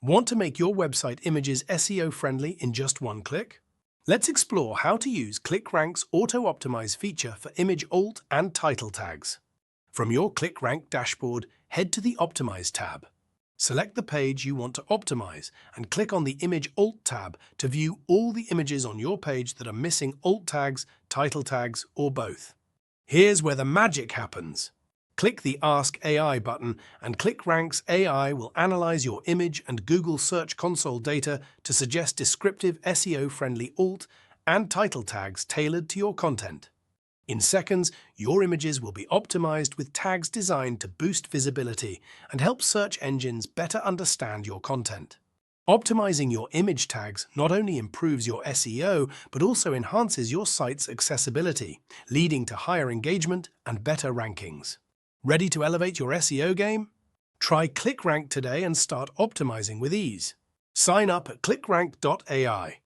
Want to make your website images SEO friendly in just one click? Let's explore how to use ClickRank's Auto-Optimize feature for image alt and title tags. From your ClickRank dashboard, head to the Optimize tab. Select the page you want to optimize and click on the Image Alt tab to view all the images on your page that are missing alt tags, title tags, or both. Here's where the magic happens. Click the Ask AI button and ClickRank's AI will analyze your image and Google Search Console data to suggest descriptive SEO-friendly alt and title tags tailored to your content. In seconds, your images will be optimized with tags designed to boost visibility and help search engines better understand your content. Optimizing your image tags not only improves your SEO, but also enhances your site's accessibility, leading to higher engagement and better rankings. Ready to elevate your SEO game? Try ClickRank today and start optimizing with ease. Sign up at clickrank.ai.